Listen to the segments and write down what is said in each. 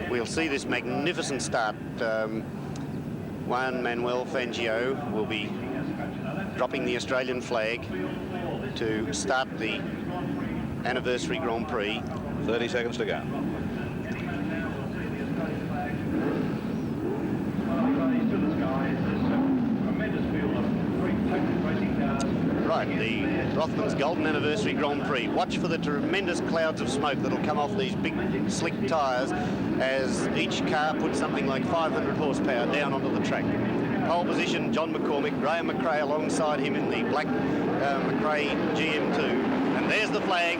we'll see this magnificent start. Juan Manuel Fangio will be dropping the Australian flag to start the anniversary Grand Prix. 30 seconds to go. Right, the Rothmans Golden Anniversary Grand Prix. Watch for the tremendous clouds of smoke that'll come off these big slick tyres as each car puts something like 500 horsepower down onto the track. Pole position, John McCormick, Graham McRae alongside him in the black McRae GM2. And there's the flag,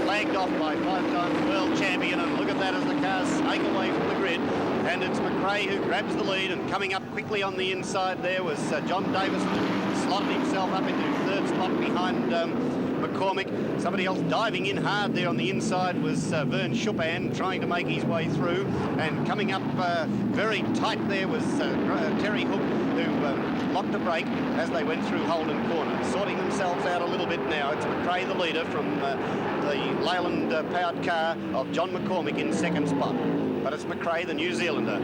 flagged off by 5-time world champion, and look at that as the cars snake away from the grid. And it's McRae who grabs the lead, and coming up quickly on the inside there was John Davis, who slotted himself up into third spot behind McCormick. Somebody else diving in hard there on the inside was Vern Chopin, trying to make his way through, and coming up very tight there was Terry Hook, who locked the brake as they went through Holden Corner, sorting themselves out a little bit now. It's McRae, the leader, from the Leyland powered car of John McCormick in second spot. But it's McRae, the New Zealander,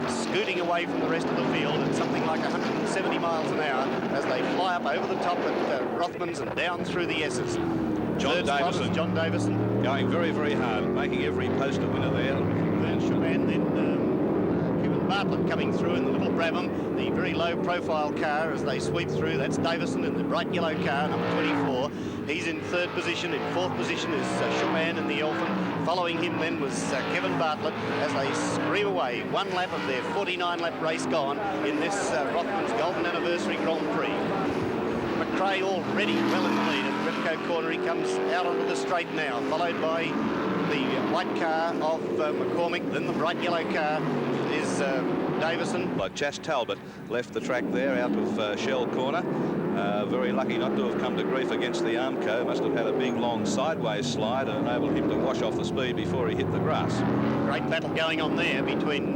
scooting away from the rest of the field at something like 170 miles an hour as they fly up over the top at Rothmans and down through the S's. John Davison. John Davison. Going very, very hard, making every poster winner there. And then Kevin Bartlett coming through in the little Brabham, the very low-profile car as they sweep through. That's Davison in the bright yellow car, number 24. He's in third position. In fourth position is Chopin in the Elfin. Following him then was Kevin Bartlett as they scream away. One lap of their 49-lap race gone in this Rothmans Golden Anniversary Grand Prix. McRae already well in the lead at Repco Corner. He comes out onto the straight now, followed by the white car of McCormick. Then the bright yellow car is Davison. Like Jas Talbot left the track there out of Shell Corner. Very lucky not to have come to grief against the Armco. Must have had a big long sideways slide and enabled him to wash off the speed before he hit the grass. Great battle going on there between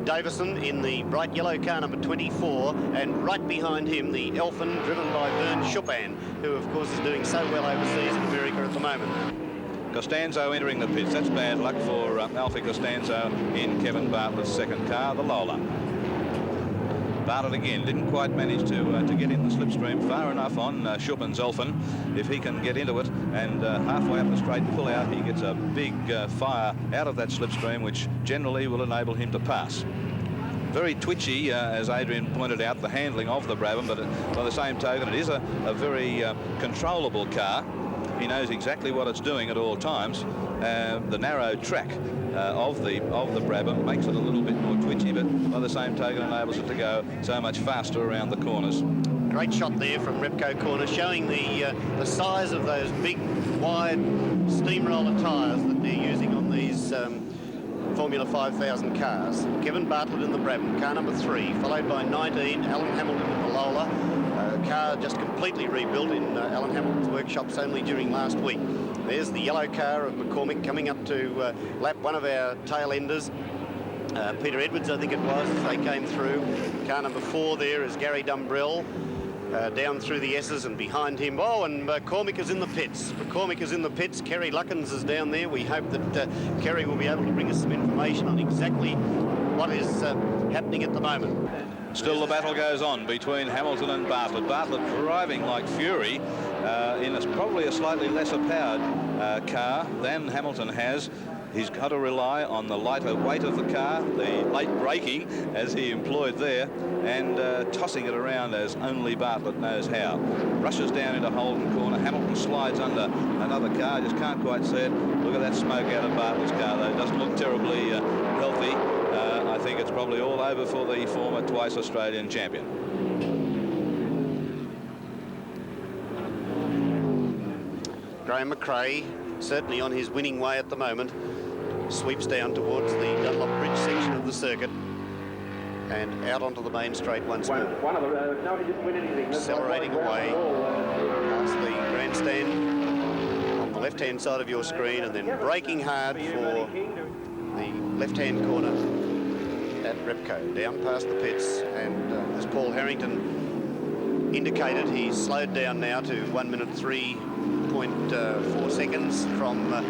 Davison in the bright yellow car number 24, and right behind him the Elfin driven by Vern Chopin, who of course is doing so well overseas in America at the moment. Costanzo entering the pits. That's bad luck for Alfie Costanzo in Kevin Bartlett's second car, the Lola. Bartlett again didn't quite manage to get in the slipstream far enough on Chopin's Elfin. If he can get into it and halfway up the straight pull out, he gets a big fire out of that slipstream, which generally will enable him to pass. Very twitchy, as Adrian pointed out, the handling of the Brabham, but by the same token, it is a very controllable car. He knows exactly what it's doing at all times. The narrow track of the Brabham makes it a little bit more twitchy, but by the same token enables it to go so much faster around the corners. Great shot there from Repco Corner, showing the size of those big, wide steamroller tyres that they're using on these Formula 5000 cars. Kevin Bartlett in the Brabham, car number 3, followed by 19, Alan Hamilton in the Lola. Car just completely rebuilt in Alan Hamilton's workshops only during last week. There's the yellow car of McCormick coming up to lap one of our tail enders. Peter Edwards, I think it was, as they came through. Car number 4 there is Gary Dumbrell. Down through the S's, and behind him, and McCormick is in the pits. McCormick is in the pits. Kerry Luckins is down there. We hope that Kerry will be able to bring us some information on exactly what is happening at the moment. Still the battle goes on between Hamilton and Bartlett. Bartlett driving like fury in probably a slightly lesser powered car than Hamilton has. He's got to rely on the lighter weight of the car, the late braking as he employed there, and tossing it around as only Bartlett knows how. Rushes down into Holden Corner. Hamilton slides under another car, just can't quite see it. Look at that smoke out of Bartlett's car, though. It doesn't look terribly healthy. I think it's probably all over for the former twice Australian champion. Graham McRae, certainly on his winning way at the moment, sweeps down towards the Dunlop Bridge section of the circuit and out onto the main straight once more. Accelerating away past the grandstand on the left-hand side of your screen, and then braking hard for the left-hand corner at Repco, down past the pits. And as Paul Harrington indicated, he's slowed down now to 1 minute 3.2 1.4 seconds from a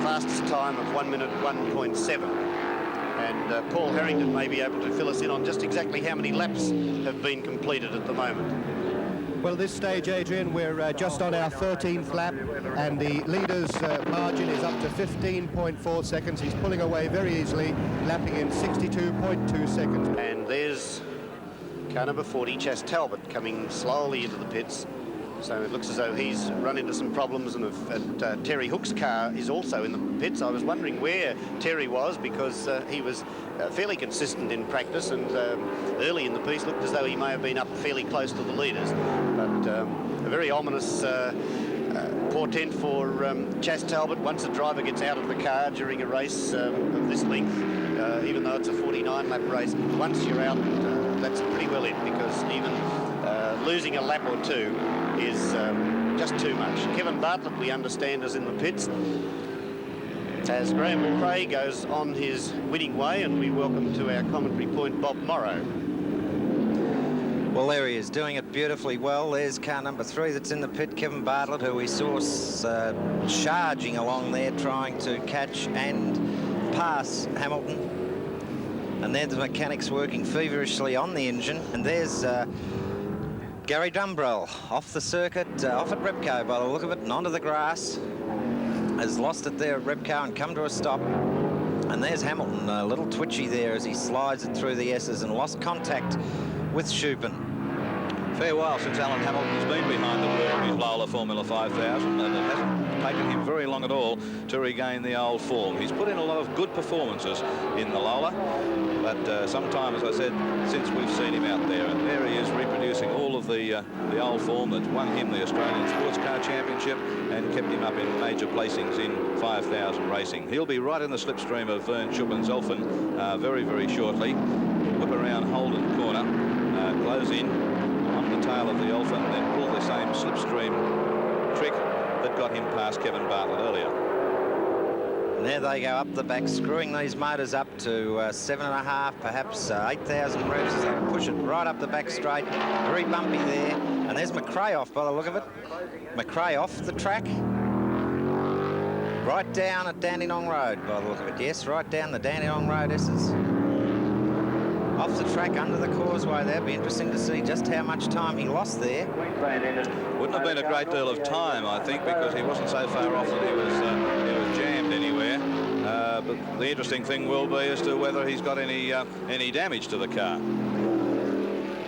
fastest time of 1 minute 1.7. And Paul Harrington may be able to fill us in on just exactly how many laps have been completed at the moment. Well, this stage, Adrian, we're just on our 13th lap, and the leader's margin is up to 15.4 seconds. He's pulling away very easily, lapping in 62.2 seconds. And there's car number 40, Chas Talbot, coming slowly into the pits. So it looks as though he's run into some problems, and Terry Hook's car is also in the pits. I was wondering where Terry was, because he was fairly consistent in practice, and early in the piece looked as though he may have been up fairly close to the leaders. But a very ominous portent for Chas Talbot. Once a driver gets out of the car during a race of this length, even though it's a 49-lap race, once you're out, that's pretty well it, because even losing a lap or two is just too much. Kevin Bartlett, we understand, is in the pits as Graham McRae goes on his winning way, and we welcome to our commentary point Bob Morrow. Well, there he is, doing it beautifully well. There's car number 3 that's in the pit, Kevin Bartlett, who we saw charging along there, trying to catch and pass Hamilton. And there's the mechanics working feverishly on the engine. And there's Gary Dumbrell off the circuit, off at Repco by the look of it, and onto the grass. Has lost it there at Repco and come to a stop. And there's Hamilton, a little twitchy there as he slides it through the S's and lost contact with Shupin. Fair while since Alan Hamilton's been behind the wheel of his Lola Formula 5000, and it hasn't taken him very long at all to regain the old form. He's put in a lot of good performances in the Lola, but sometime, as I said, since we've seen him out there, and there he is reproducing all of the old form that won him the Australian Sports Car Championship and kept him up in major placings in 5000 racing. He'll be right in the slipstream of Vern Schuppen's Elfin very, very shortly. Whip around Holden Corner, close in on the tail of the Elfin, and then pull the same slipstream trick that got him past Kevin Bartlett earlier. And there they go up the back, screwing these motors up to 7.5, perhaps 8,000 revs as they push it right up the back straight. Very bumpy there. And there's McRae off by the look of it. McRae off the track. Right down at Dandenong Road by the look of it. Yes, right down the Dandenong Road S's. Off the track under the causeway there. Be interesting to see just how much time he lost there. Wouldn't have been a great deal of time, I think, because he wasn't so far off that he was jammed anywhere. But the interesting thing will be as to whether he's got any damage to the car.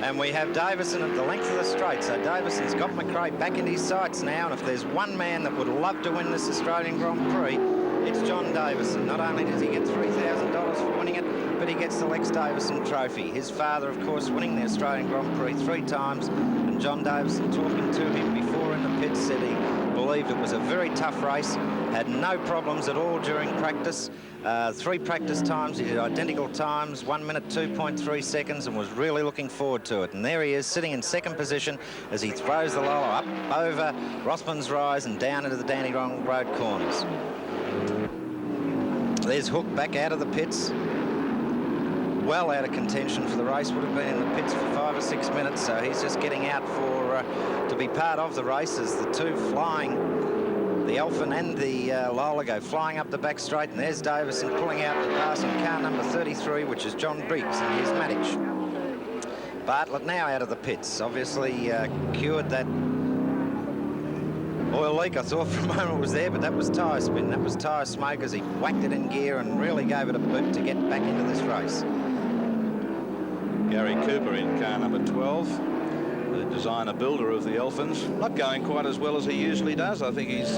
And we have Davison at the length of the straight. So Davison's got McRae back in his sights now. And if there's one man that would love to win this Australian Grand Prix, it's John Davison. Not only does he get $3,000 for winning it, but he gets the Lex Davison Trophy. His father, of course, winning the Australian Grand Prix 3 times. And John Davison, talking to him before in the pits, said he believed it was a very tough race, had no problems at all during practice. 3 practice times, he did identical times, 1 minute 2.3 seconds, and was really looking forward to it. And there he is, sitting in second position as he throws the Lola up over Rossman's Rise and down into the Dandenong Road corners. There's Hook back out of the pits. Well out of contention for the race, would have been in the pits for 5 or 6 minutes, so he's just getting out for to be part of the race as the two flying, the Elfin and the Lola, go flying up the back straight. And there's Davison pulling out the passing car number 33, which is John Briggs, and here's Matic. Bartlett now out of the pits, obviously cured that oil leak. I thought for a moment it was there, but that was tyre spin. That was tyre smoke as he whacked it in gear and really gave it a boot to get back into this race. Gary Cooper in car number 12, the designer builder of the Elfins. Not going quite as well as he usually does. I think he's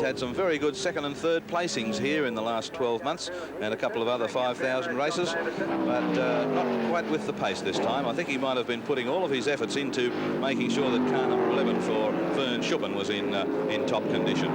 had some very good second and third placings here in the last 12 months and a couple of other 5,000 races, but not quite with the pace this time. I think he might have been putting all of his efforts into making sure that car number 11 for Vern Schuppen was in top condition.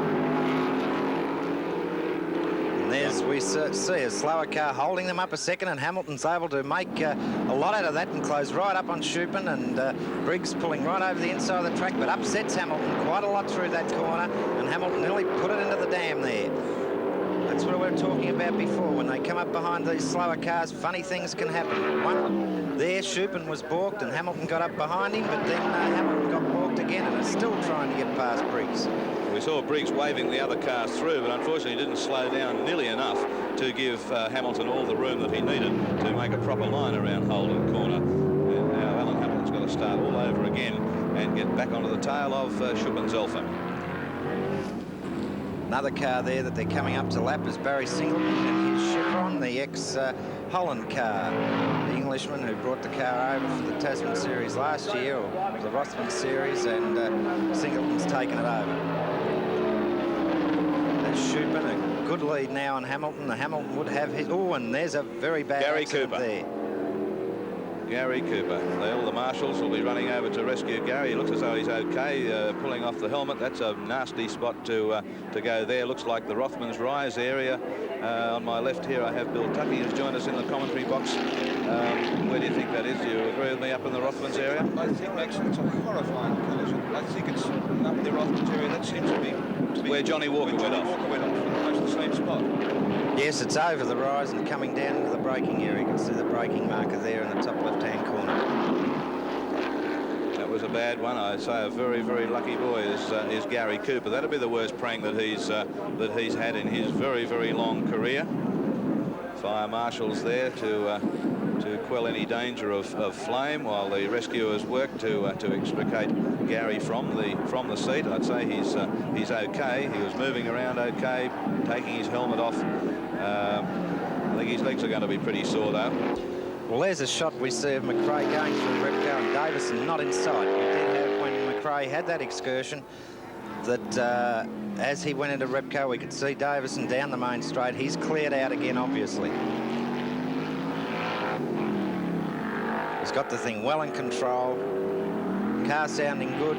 There's, we see a slower car holding them up a second, and Hamilton's able to make a lot out of that and close right up on Shupin, and Briggs pulling right over the inside of the track, but upsets Hamilton quite a lot through that corner, and Hamilton nearly put it into the dam there. That's what we were talking about before. When they come up behind these slower cars, funny things can happen. One there, Shupin was balked, and Hamilton got up behind him, but then Hamilton got balked again and is still trying to get past Briggs. We saw Briggs waving the other cars through, but unfortunately didn't slow down nearly enough to give Hamilton all the room that he needed to make a proper line around Holden Corner. And now Alan Hamilton's got to start all over again and get back onto the tail of Schuppen's Alpha. Another car there that they're coming up to lap is Barry Singleton and his Chevron, the ex-Holland car. The Englishman who brought the car over for the Tasman Series last year, or the Rothman Series, and Singleton's taken it over. There's Schuppen, a good lead now on Hamilton. The Hamilton would have his... Oh, and there's a very bad Gary accident Cooper there. Gary Cooper. All the marshals will be running over to rescue Gary. He looks as though he's okay, pulling off the helmet. That's a nasty spot to go there. Looks like the Rothmans Rise area. On my left here, I have Bill Tuckey who's joined us in the commentary box. Where do you think that is? Do you agree with me up in the Rothmans area? I think, Max, it's a horrifying collision. I think it's up in the Rothmans area. That seems to be where Johnny Walker went off. Walker went off, almost the same spot. Yes, it's over the rise and coming down into the braking area. You can see the braking marker there in the top left-hand corner. That was a bad one. I'd say a very, very lucky boy is Gary Cooper. That'll be the worst prank that he's had in his very, very long career. Fire marshals there to quell any danger of flame while the rescuers work to extricate Gary from the seat. I'd say he's okay. He was moving around okay, taking his helmet off. I think his legs are going to be pretty sore though. Well, there's a shot we see of McRae going through Repco and Davison not in sight. We did have, when McRae had that excursion, that as he went into Repco, we could see Davison down the main straight. He's cleared out again, obviously. He's got the thing well in control. Car sounding good.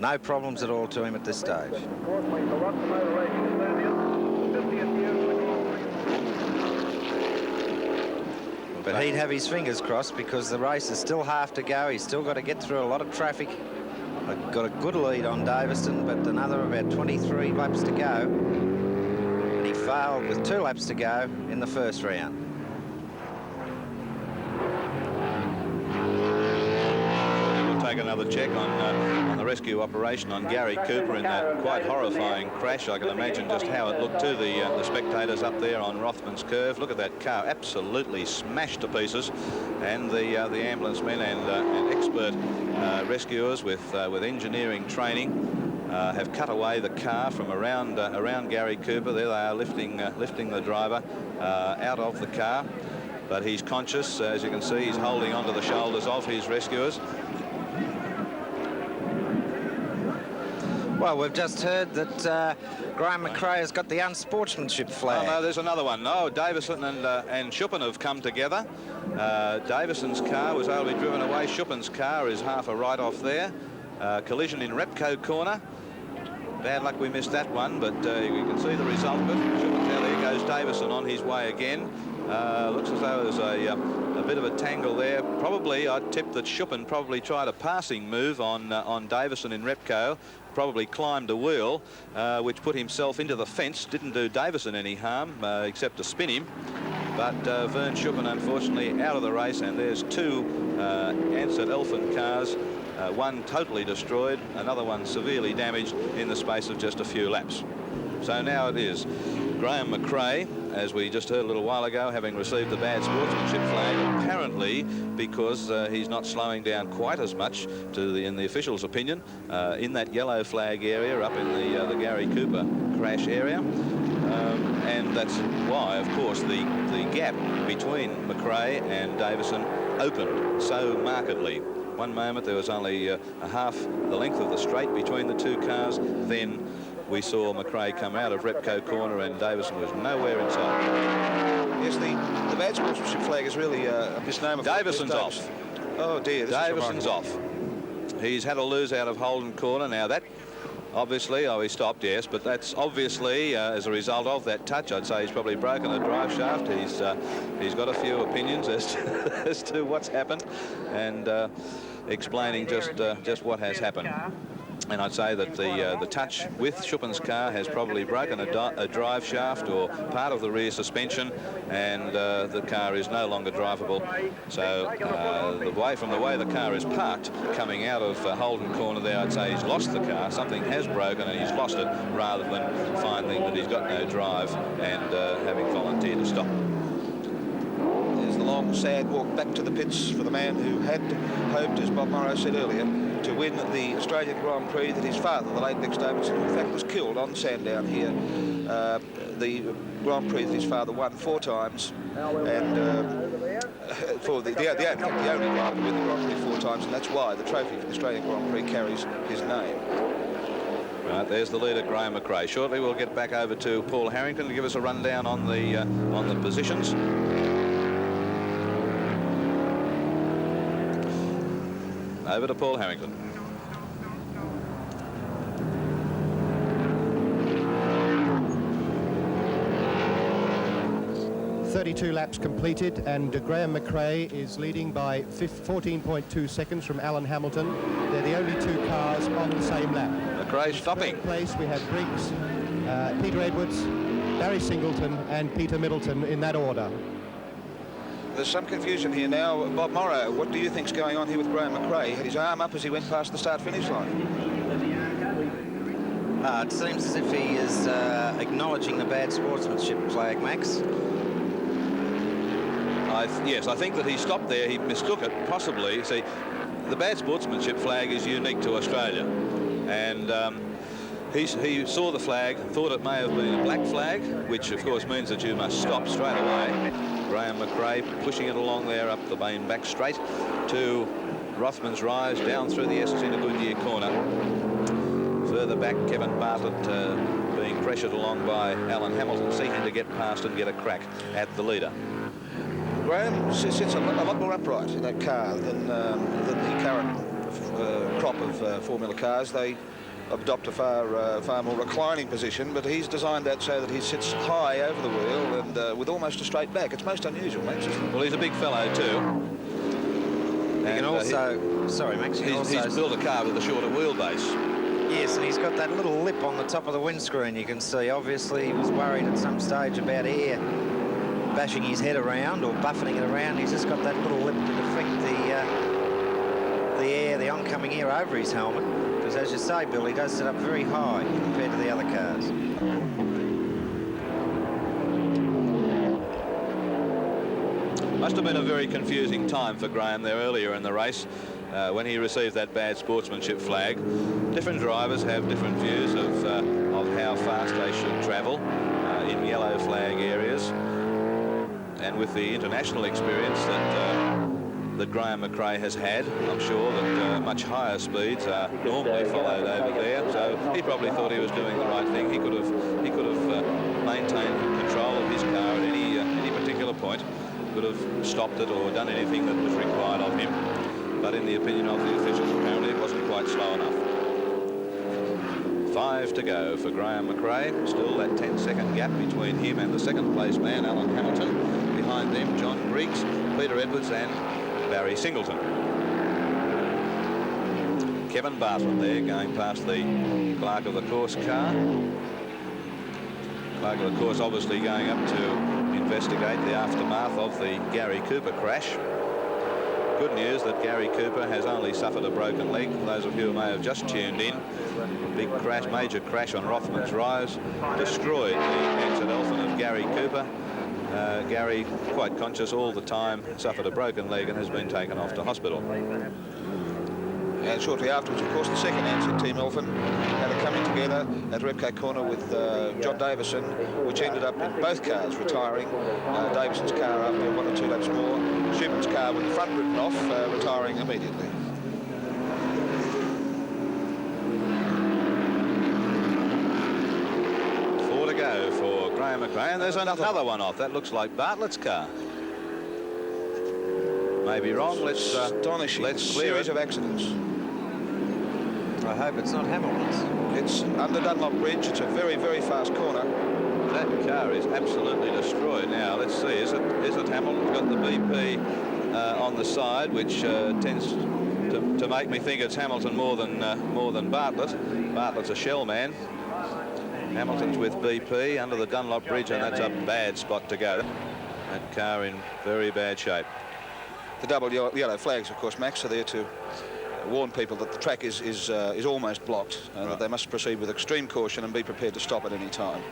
No problems at all to him at this stage. But he'd have his fingers crossed because the race is still half to go. He's still got to get through a lot of traffic. Got a good lead on Davison, but another about 23 laps to go. And he failed with 2 laps to go in the first round. Take another check on the rescue operation on Gary Cooper in that quite horrifying crash. I can imagine just how it looked to the spectators up there on Rothman's Curve. Look at that car, absolutely smashed to pieces, and the ambulance men and expert rescuers with engineering training have cut away the car from around Gary Cooper. There they are lifting the driver out of the car, but he's conscious. As you can see, he's holding onto the shoulders of his rescuers. Well, we've just heard that Graham McRae has got the unsportsmanship flag. Oh, no, there's another one. No, Davison and Schuppen have come together. Davison's car was able to be driven away. Schuppen's car is half a right off there. Collision in Repco Corner. Bad luck we missed that one, but you can see the result of it. Now there goes Davison on his way again. Looks as though there's a bit of a tangle there. Probably, I'd tip that Schuppen probably tried a passing move on Davison in Repco. Probably climbed a wheel, which put himself into the fence. Didn't do Davison any harm, except to spin him. But Vern Schuppen, unfortunately, out of the race. And there's 2 Ansett Elfin cars. One totally destroyed, another one severely damaged in the space of just a few laps. So now it is Graham McRae, as we just heard a little while ago, having received the bad sportsmanship flag, apparently because he's not slowing down quite as much in the officials' opinion, in that yellow flag area up in the Gary Cooper crash area. And that's why, of course, the gap between McRae and Davison opened so markedly. One moment there was only a half the length of the straight between the 2 cars. Then we saw McRae come out of Repco Corner and Davison was nowhere in sight. Yes, the bad sportsmanship flag is really a misnomer. Davison's off. Oh dear, Davison's off. He's had a lose out of Holden Corner. Now that obviously, he stopped, yes, but that's obviously as a result of that touch. I'd say he's probably broken a drive shaft. He's got a few opinions as to what's happened and explaining just what has happened. And I'd say that the touch with Schuppen's car has probably broken a drive shaft or part of the rear suspension, and the car is no longer drivable. So from the way the car is parked coming out of Holden Corner there, I'd say he's lost the car. Something has broken and he's lost it, rather than finding that he's got no drive and having volunteered to stop. There's the long, sad walk back to the pits for the man who had hoped, as Bob Morrow said earlier, to win the Australian Grand Prix that his father, the late Lex Davidson, in fact was killed on Sandown here. The Grand Prix that his father won 4 times, and for the only driver to win the Grand Prix 4 times, and that's why the trophy for the Australian Grand Prix carries his name. Right, there's the leader, Graham McRae. Shortly we'll get back over to Paul Harrington to give us a rundown on the positions. Over to Paul Harrington. "32 laps completed, and Graham McRae is leading by 14.2 seconds from Alan Hamilton. They're the only 2 cars on the same lap. McRae stopping. In third place we have Briggs, Peter Edwards, Barry Singleton and Peter Middleton in that order. There's some confusion here now. Bob Morrow, what do you think's going on here with Graham McRae? He had his arm up as he went past the start-finish line. It seems as if he is acknowledging the bad sportsmanship flag, Max. Yes, I think that he stopped there. He mistook it, possibly. See, the bad sportsmanship flag is unique to Australia. And he saw the flag, thought it may have been a black flag, which, of course, means that you must stop straight away. Graham McRae pushing it along there up the main back straight to Rothmans Rise, down through the Essex into Goodyear Corner. Further back, Kevin Bartlett being pressured along by Alan Hamilton, seeking to get past and get a crack at the leader. Graham sits a lot more upright in that car than the current crop of Formula cars. They adopt a far more reclining position, but he's designed that so that he sits high over the wheel and with almost a straight back. It's most unusual, Max, isn't it? Well, he's a big fellow too. He can also, sorry, Max, he's built a car with a shorter wheelbase. Yes, and he's got that little lip on the top of the windscreen, you can see. Obviously, he was worried at some stage about air bashing his head around or buffeting it around. He's just got that little lip to deflect the oncoming air over his helmet. Because, as you say, Bill, he does sit up very high compared to the other cars. Must have been a very confusing time for Graham there earlier in the race when he received that bad sportsmanship flag. Different drivers have different views of how fast they should travel in yellow flag areas. And with the international experience that Graham McRae has had, I'm sure that much higher speeds are normally followed over there. So he probably thought he was doing the right thing. He could have maintained control of his car at any particular point. Could have stopped it or done anything that was required of him. But in the opinion of the officials, apparently it wasn't quite slow enough. 5 to go for Graham McRae. Still that 10-second gap between him and the second-place man, Alan Hamilton. Behind them, John Briggs, Peter Edwards and Barry Singleton. Kevin Bartlett there going past the clerk of the course car. Clerk of the course obviously going up to investigate the aftermath of the Gary Cooper crash. Good news that Gary Cooper has only suffered a broken leg. For those of you who may have just tuned in, big crash, major crash on Rothmans Rise, destroyed the exodelphin of Gary Cooper. Gary, quite conscious all the time, suffered a broken leg and has been taken off to hospital. And shortly afterwards, of course, the second answer, Team Elfin, had a coming together at Repco Corner with John Davison, which ended up in both cars retiring. Davison's car after 1 or 2 laps more. Schuppen's car with the front written off, retiring immediately. Go for Graham McRae, and there's another one off. That looks like Bartlett's car. Maybe wrong. Let's astonishing. Let's clear series it. of accidents. I hope it's not Hamilton's. It's under Dunlop Bridge. It's a very, very fast corner. That car is absolutely destroyed. Now let's see. Is it Hamilton? Got the BP on the side, which tends to to make me think it's Hamilton more than Bartlett. Bartlett's a shell man. Hamilton's with BP under the Dunlop Bridge, and that's a bad spot to go. That car in very bad shape. The double yellow flags, of course, Max, are there to warn people that the track is almost blocked and that they must proceed with extreme caution and be prepared to stop at any time.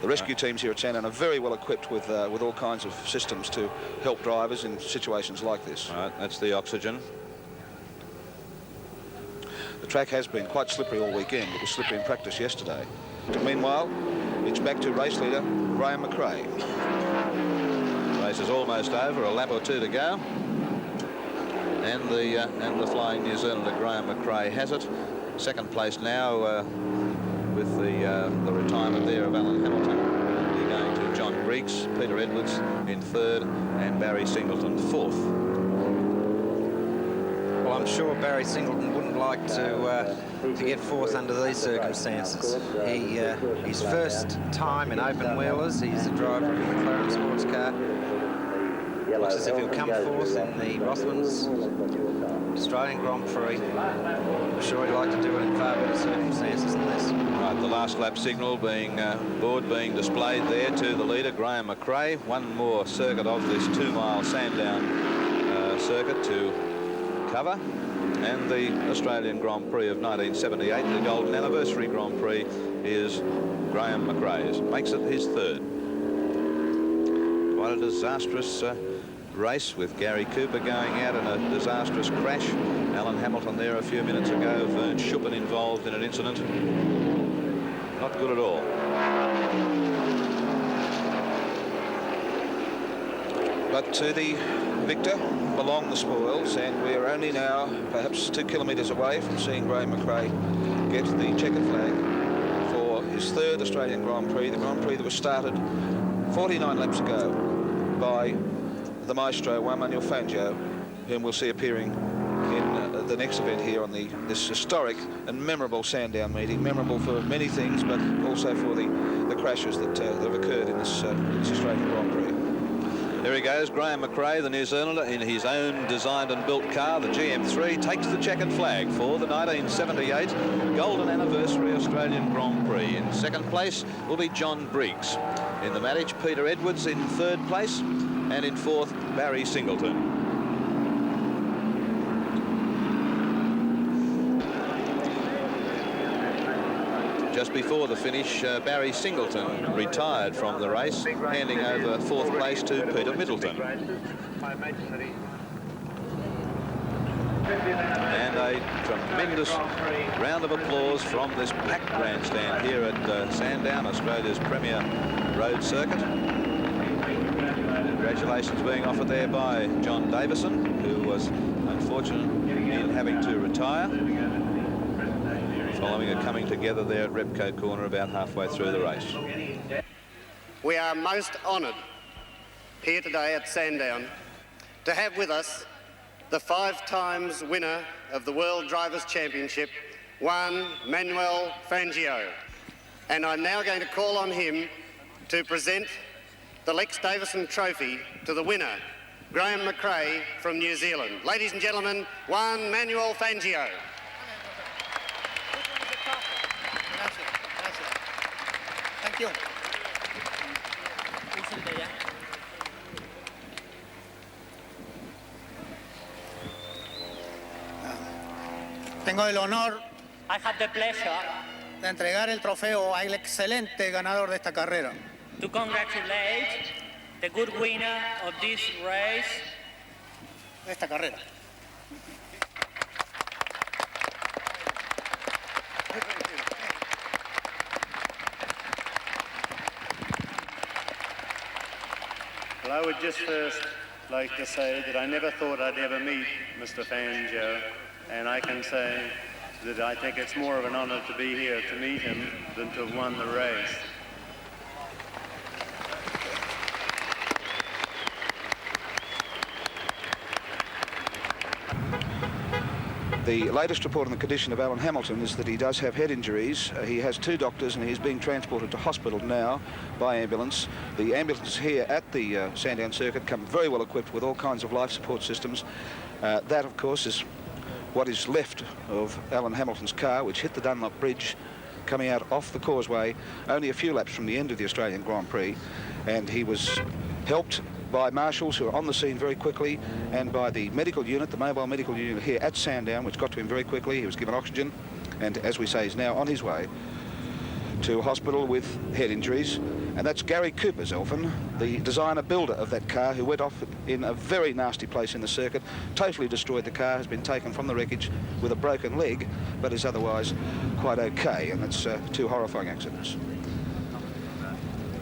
The rescue teams here at Sandown are very well equipped with all kinds of systems to help drivers in situations like this. Right, that's the oxygen. The track has been quite slippery all weekend. It was slippery in practice yesterday. Meanwhile, it's back to race leader Graham McRae. Race is almost over, a lap or two to go. And the flying New Zealander Graham McRae has it. Second place now with the retirement there of Alan Hamilton. They're going to John Briggs, Peter Edwards in third, and Barry Singleton fourth. Well, I'm sure Barry Singleton wouldn't like to get fourth under these circumstances. His first time in open wheelers. He's a driver of a McLaren sports car. Looks as if he'll come fourth in the Rothmans Australian Grand Prix. I'm sure he'd like to do it in far better circumstances than this. Right, the last lap signal board being displayed there to the leader, Graham McRae. One more circuit of this 2-mile Sandown circuit to cover. And the Australian Grand Prix of 1978, the Golden Anniversary Grand Prix, is Graham McRae's. Makes it his third. Quite a disastrous race with Gary Cooper going out in a disastrous crash. Alan Hamilton there a few minutes ago. Vern Schuppen involved in an incident. Not good at all. But to the victor belong the spoils, and we're only now perhaps 2 kilometres away from seeing Graham McRae get the checkered flag for his third Australian Grand Prix, the Grand Prix that was started 49 laps ago by the maestro Juan Manuel Fangio, whom we'll see appearing in the next event here on this historic and memorable Sandown meeting. Memorable for many things, but also for the crashes that have occurred in this Australian Grand Prix. There he goes, Graham McRae, the New Zealander, in his own designed and built car, the GM3, takes the checkered flag for the 1978 Golden Anniversary Australian Grand Prix. In second place will be John Briggs. In the Maddich, Peter Edwards in third place, and in fourth, Barry Singleton. Just before the finish, Barry Singleton retired from the race, handing over fourth place to Peter Middleton. And a tremendous round of applause from this packed grandstand here at Sandown, Australia's premier road circuit. Congratulations being offered there by John Davison, who was unfortunate in having to retire, following a coming together there at Repco Corner about halfway through the race. We are most honoured here today at Sandown to have with us the 5 times winner of the World Drivers' Championship, Juan Manuel Fangio. And I'm now going to call on him to present the Lex Davison Trophy to the winner, Graham McRae from New Zealand. Ladies and gentlemen, Juan Manuel Fangio. Thank you. Tengo el honor I have the pleasure de entregar el trofeo al excelente ganador de esta carrera. to congratulate the good winner of this race. De esta carrera. Well, I would just first like to say that I never thought I'd ever meet Mr. Fangio, and I can say that I think it's more of an honor to be here to meet him than to have won the race. The latest report on the condition of Alan Hamilton is that he does have head injuries. He has 2 doctors and he's being transported to hospital now by ambulance. The ambulances here at the Sandown circuit come very well equipped with all kinds of life support systems. That, of course, is what is left of Alan Hamilton's car, which hit the Dunlop Bridge coming out off the causeway only a few laps from the end of the Australian Grand Prix, and he was helped by marshals who were on the scene very quickly, and by the medical unit, the mobile medical unit here at Sandown, which got to him very quickly. He was given oxygen, and as we say, is now on his way to hospital with head injuries. And that's Gary Cooper's Elfin, the designer builder of that car, who went off in a very nasty place in the circuit, totally destroyed the car, has been taken from the wreckage with a broken leg, but is otherwise quite okay, and that's two horrifying accidents.